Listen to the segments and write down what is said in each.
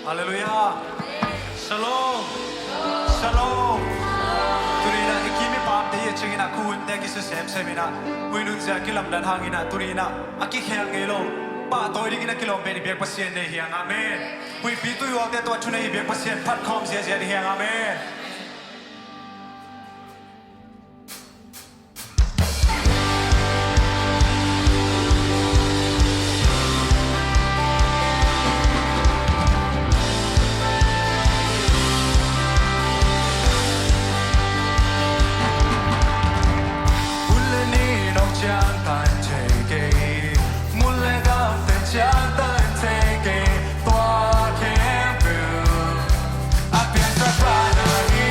할렐루야. 샬롬. 샬롬. 둘이나 이김이 밤대에 증이나 구운 내기스 샘샘이나 위눈자 길람단 항이나 둘이나 아기 향기로 빠또이기나 길롬베니 100% 내 향 아멘. 위 비투 요때 또 추네 100% 팟컴 제제리 향 아멘. I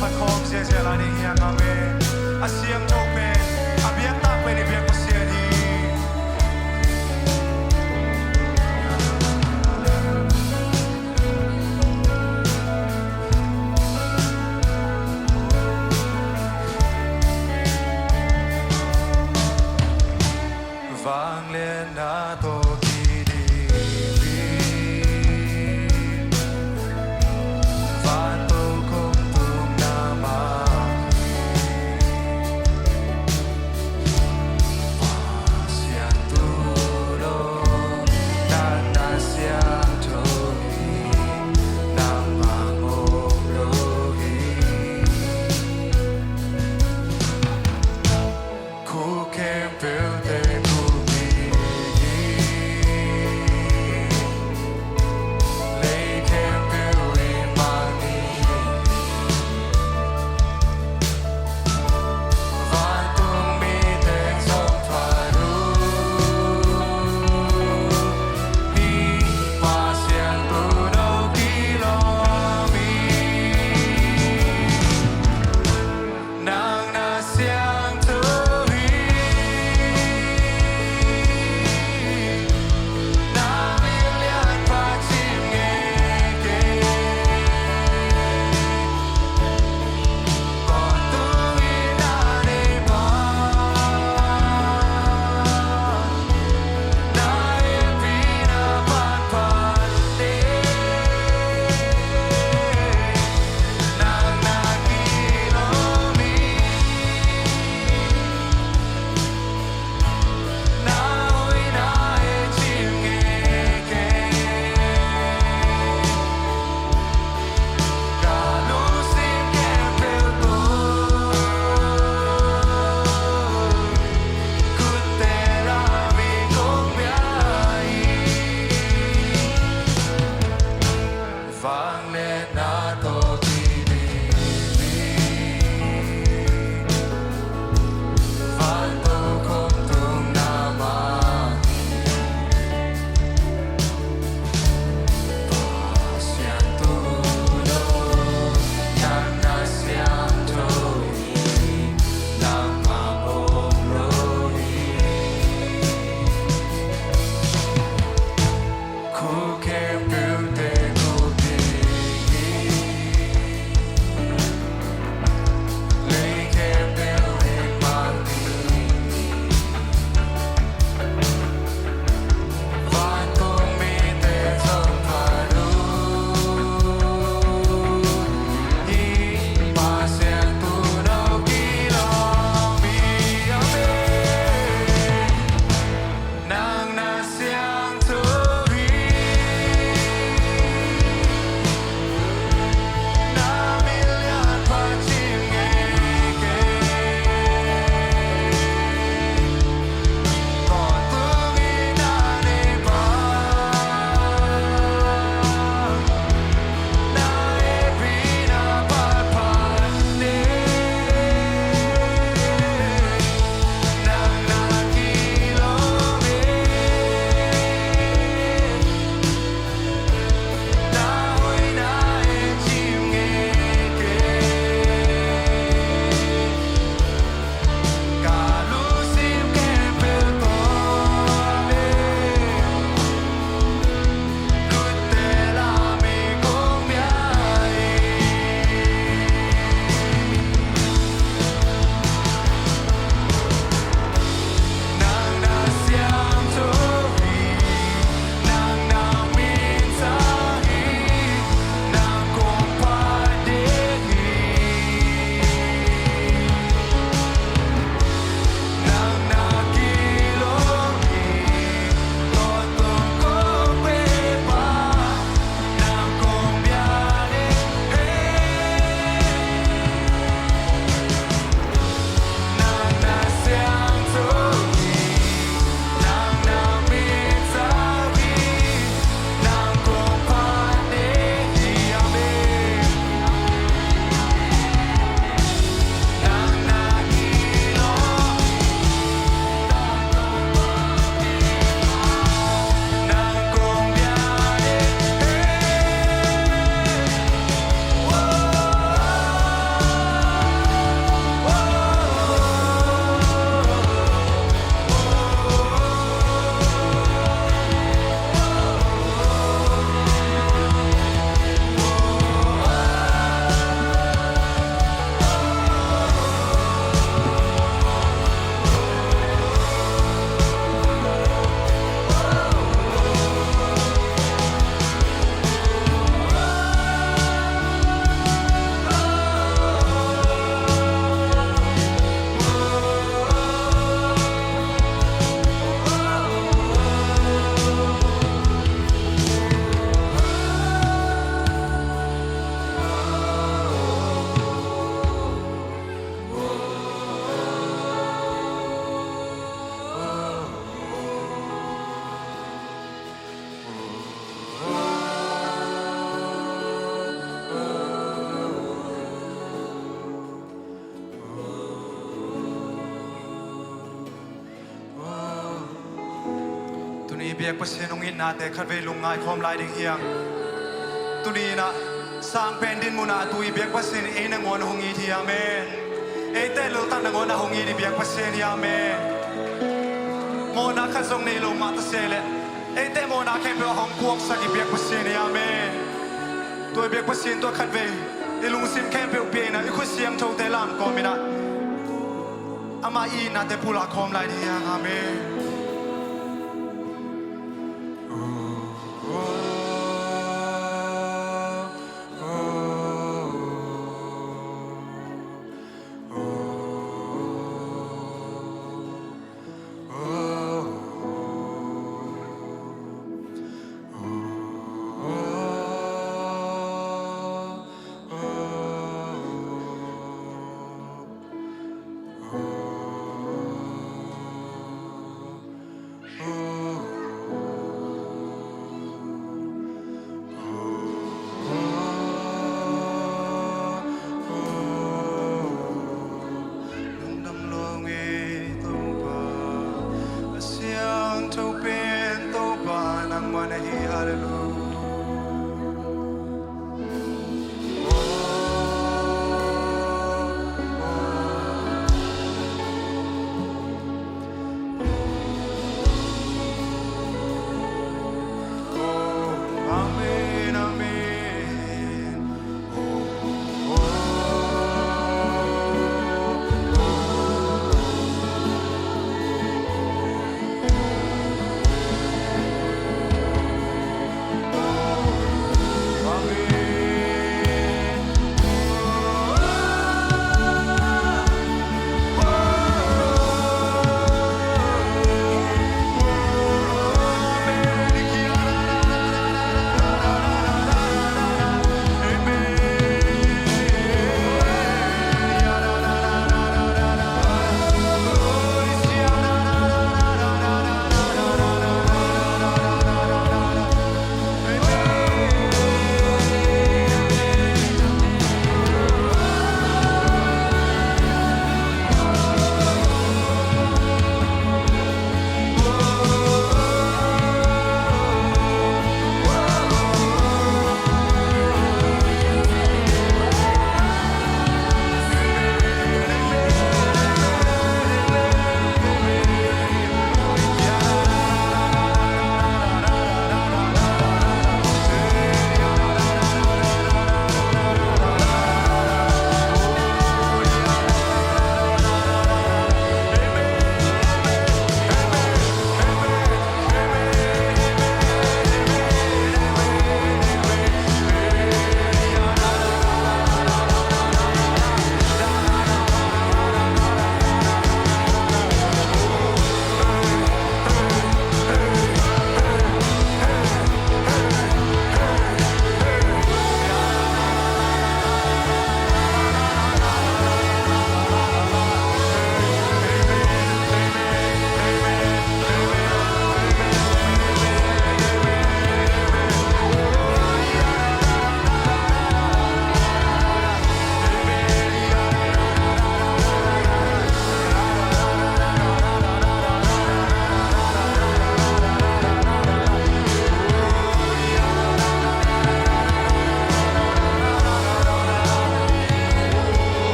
mặt khom dễ dễ là đi hiang ngà mê à xiêm chốc mê à biếng ta quay đi biếng có xìa đi vang lên đã tô kỳ đi và tô không tung nam mà เบียกประเสนงอินนาแต่ขัดเวลุงง่ายคอมลายดิ่งเฮียงตุนีนะสร้างแผ่นดินมุนาตุยเบียกประเสนเองนังวนหงอีที่อาเมนเอเตลุตันนังวนหงอีที่เบียกประเสนอาเมนโมนาขัดทรงในลงมาตะเสเลเอเตโมนาแค่เปล่าหงพวกสักเบียกประเสนอาเมนตัวเบียกประเสนตัวขัดเวไอลุงสินแค่เปล่าเปียนะอีคุเสียงโชว์เตลามก็มินะอามาอีนาแต่ผู้ละคอมลายดิ่งอาเมน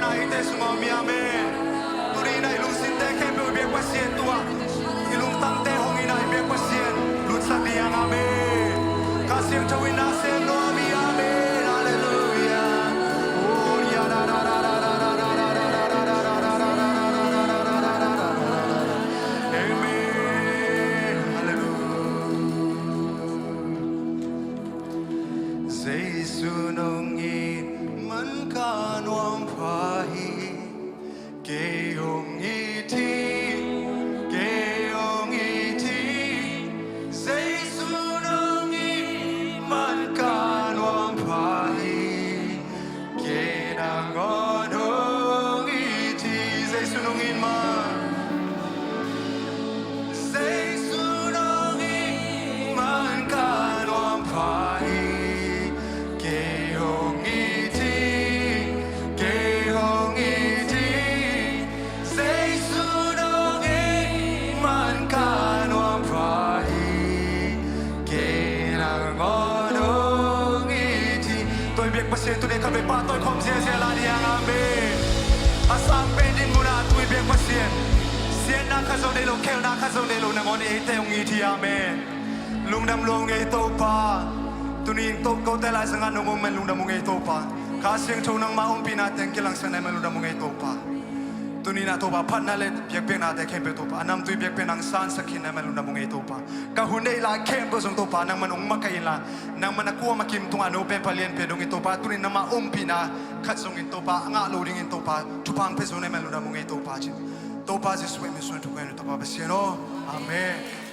na ite sumami amen turina ilung sinte kempe ubi kwasien tua ilung tangte hongina ibe kwasien lut sabiang amen kasih tawina sen lo ami amen hallelujah oh ya da da da da da da da da da da da amen hallelujah Jesunongi man kanwam pahi Geong iti Jesunongi man kanwam pahi Genangonong iti Jesunongi man Jesunongi man kanwam pahi Geong iti Jesunongi man kanwam pahi Genangonong iti Tôi biết bác sĩ tôi để các bạn ba tôi không sẽ là đi ang amen Asang pendin muna tôi biết bác sĩ Sien na khazong de lo kêu na khazong de lo na ngon ite ong iti amen Lung dam luong ngay to pa Tunin to ko te lai sangan nung men lung dam ngay to pa Kasing chou nang maumpi natin kilang sanay men lung dam ngay to pa Tunin na to pa pan na let biak biak natin kempe to pa Anam tui biak biak nang san sakin na men lung dam ngay to pa Kahunday la kempe song to pa nang manong makain la Nang manakuha makim tung ano pen palien pe dong ito pa Tunin na maumpi na katsong ito pa Nga loading ito pa Tupang peso na men lung dam ngay to pa To pa si swim is to kwento to pa Amen